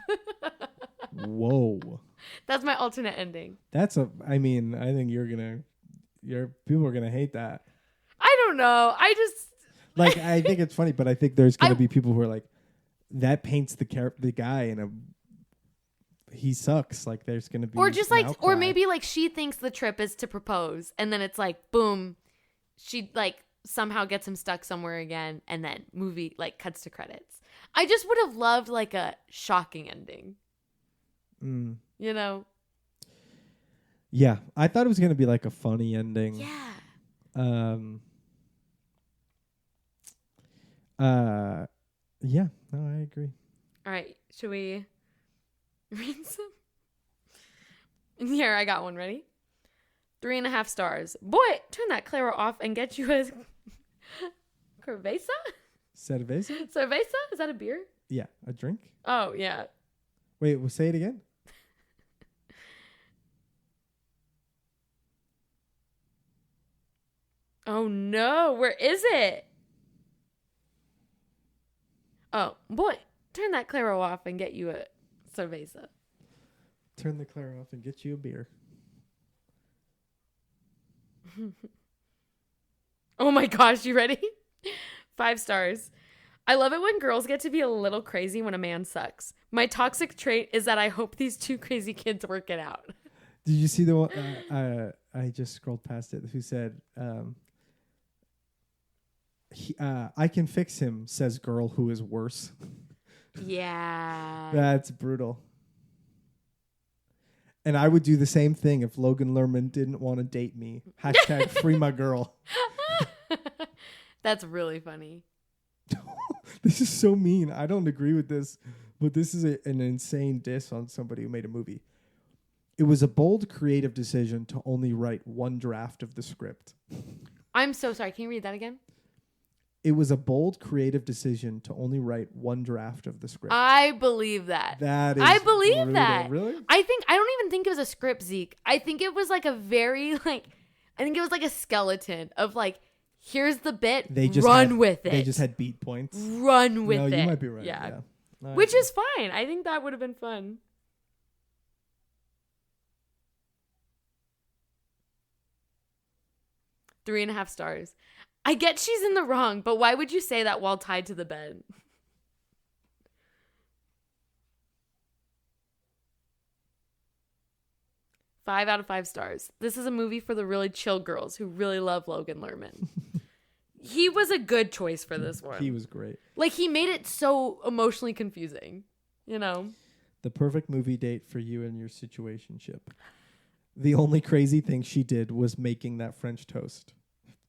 Whoa. That's my alternate ending. I think people are going to hate that. I don't know. Like, I think it's funny, but I think there's going to be people who are like, that paints the guy in a, he sucks. Like, there's going to be, or just like, outcry. or maybe like she thinks the trip is to propose, and then it's like, boom, she like somehow gets him stuck somewhere again, and then movie like cuts to credits. I just would have loved like a shocking ending. You know? Yeah, I thought it was going to be like a funny ending. Yeah. Yeah, no, I agree. All right, should we read some? Here, I got one. Ready? 3.5 stars. Boy, turn that Claro off and get you a cerveza? Cerveza? Cerveza? Is that a beer? Yeah, a drink. Oh, yeah. Wait, we'll say it again. Oh, no. Where is it? Oh, boy, turn that Claro off and get you a cerveza. Turn the Claro off and get you a beer. Oh my gosh, you ready? 5 stars. I love it when girls get to be a little crazy when a man sucks. My toxic trait is that I hope these 2 crazy kids work it out. Did you see the one? I just scrolled past it. Who said, I can fix him, says girl who is worse. Yeah. That's brutal. And I would do the same thing if Logan Lerman didn't want to date me. Hashtag free my girl. That's really funny. This is so mean. I don't agree with this, but this is an insane diss on somebody who made a movie. It was a bold, creative decision to only write one draft of the script. I'm so sorry. Can you read that again? It was a bold, creative decision to only write one draft of the script. I believe that. I believe brutal. that. Really? I don't even think it was a script, Zeke. I think it was like a skeleton of like, here's the bit, run with it. They just had beat points. Run with it. No, you might be right. Yeah. No, which is fine. I think that would have been fun. Three and a half stars. I get she's in the wrong, but why would you say that while tied to the bed? 5 out of 5 stars. This is a movie for the really chill girls who really love Logan Lerman. He was a good choice for this one. He was great. Like, he made it so emotionally confusing, you know? The perfect movie date for you and your situationship. The only crazy thing she did was making that French toast.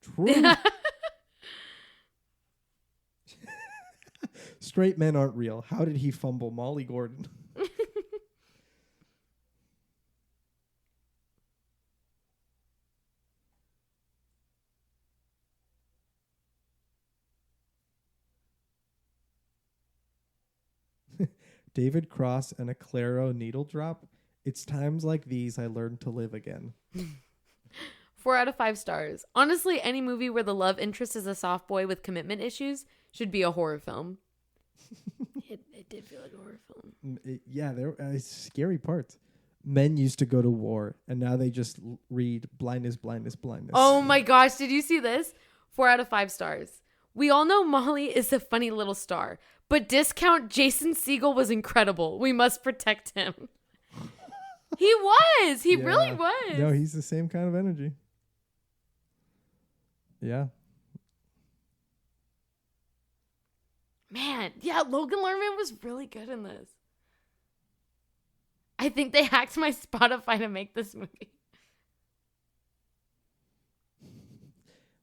True. Straight men aren't real. How did he fumble Molly Gordon? David Cross and a Claro needle drop. It's times like these I learned to live again. 4 out of 5 stars. Honestly, any movie where the love interest is a soft boy with commitment issues should be a horror film. It did feel like a horror film. There are scary parts. Men used to go to war, and now they just read blindness, blindness, blindness. Oh my gosh, did you see this? 4 out of 5 stars. We all know Molly is a funny little star, but discount Jason Segel was incredible. We must protect him. He was. He really was. No, he's the same kind of energy. Yeah. Man, yeah, Logan Lerman was really good in this. I think they hacked my Spotify to make this movie.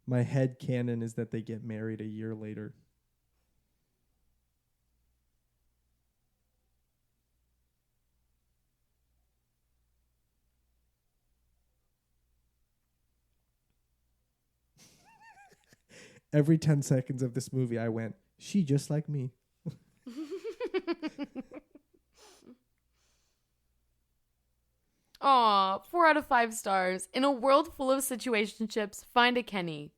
My head canon is that they get married a year later. Every 10 seconds of this movie, I went, she just like me. Aw, 4 out of 5 stars. In a world full of situationships, find a Kenny.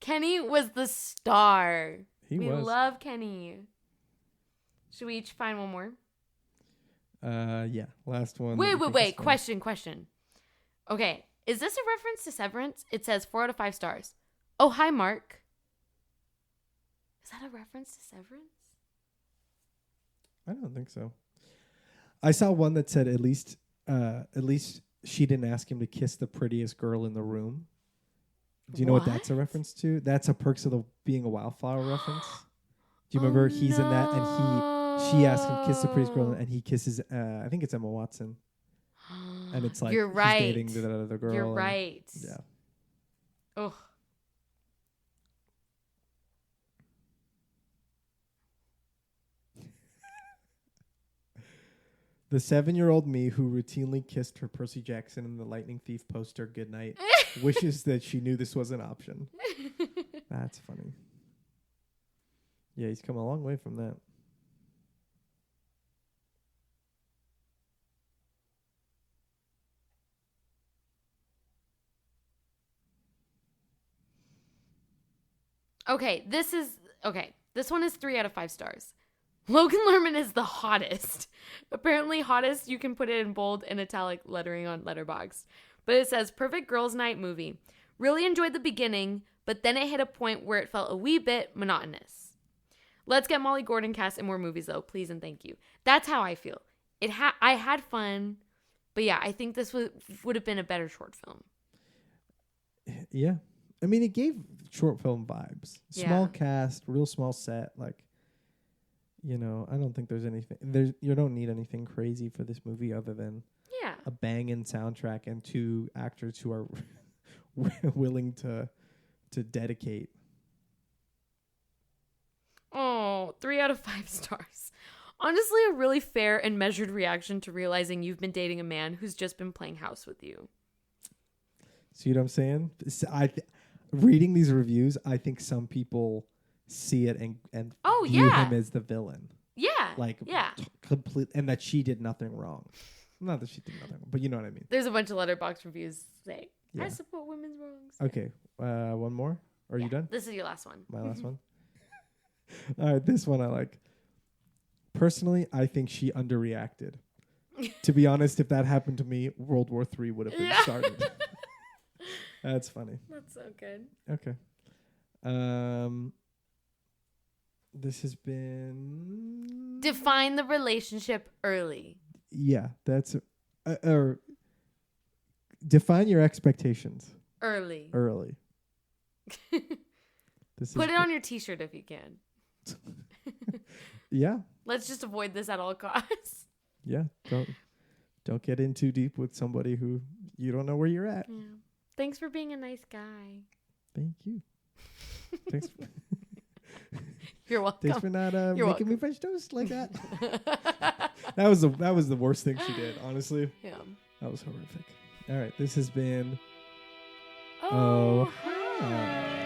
Kenny was the star. We love Kenny. Should we each find one more? Yeah. Last one. Wait. Question. Okay. Is this a reference to Severance? It says 4 out of 5 stars. Oh, hi, Mark. Is that a reference to Severance? I don't think so. I saw one that said at least she didn't ask him to kiss the prettiest girl in the room. Do you know what that's a reference to? That's a Perks of Being a Wildflower reference. Do you remember he's in that and she asked him to kiss the prettiest girl and he kisses I think it's Emma Watson. And it's like You're right. he's dating that other girl. You're right. Yeah. Oh. The 7-year-old me who routinely kissed her Percy Jackson in the Lightning Thief poster goodnight wishes that she knew this was an option. That's funny. Yeah, he's come a long way from that. Okay, this one is 3 out of 5 stars. Logan Lerman is the hottest. Apparently hottest, you can put it in bold and italic lettering on Letterboxd. But it says, perfect girls' night movie. Really enjoyed the beginning, but then it hit a point where it felt a wee bit monotonous. Let's get Molly Gordon cast in more movies, though, please and thank you. That's how I feel. I had fun, but yeah, I think this would have been a better short film. Yeah. I mean, it gave short film vibes. Small cast, real small set, like, you know, I don't think there's anything. You don't need anything crazy for this movie other than a banging soundtrack and 2 actors who are willing to dedicate. Oh, 3 out of 5 stars. Honestly, a really fair and measured reaction to realizing you've been dating a man who's just been playing house with you. See what I'm saying? Reading these reviews, I think some people see it and view him as the villain. Yeah. Complete, and that she did nothing wrong. Not that she did nothing, but you know what I mean. There's a bunch of Letterboxd reviews saying, I support women's wrongs. Okay, one more? Are you done? This is your last one. My last one? All right, this one I like. Personally, I think she underreacted. To be honest, if that happened to me, World War III would have been started. That's funny. That's so good. Okay. This has been... Define the relationship early. Yeah, that's... or define your expectations Early. early. Put it on your t-shirt if you can. Yeah. Let's just avoid this at all costs. Yeah. Don't get in too deep with somebody who you don't know where you're at. Yeah. Thanks for being a nice guy. Thank you. Thanks. You're welcome. Thanks for not You're making me French toast like that. That was the worst thing she did, honestly. Yeah. That was horrific. All right, this has been Oh, hi.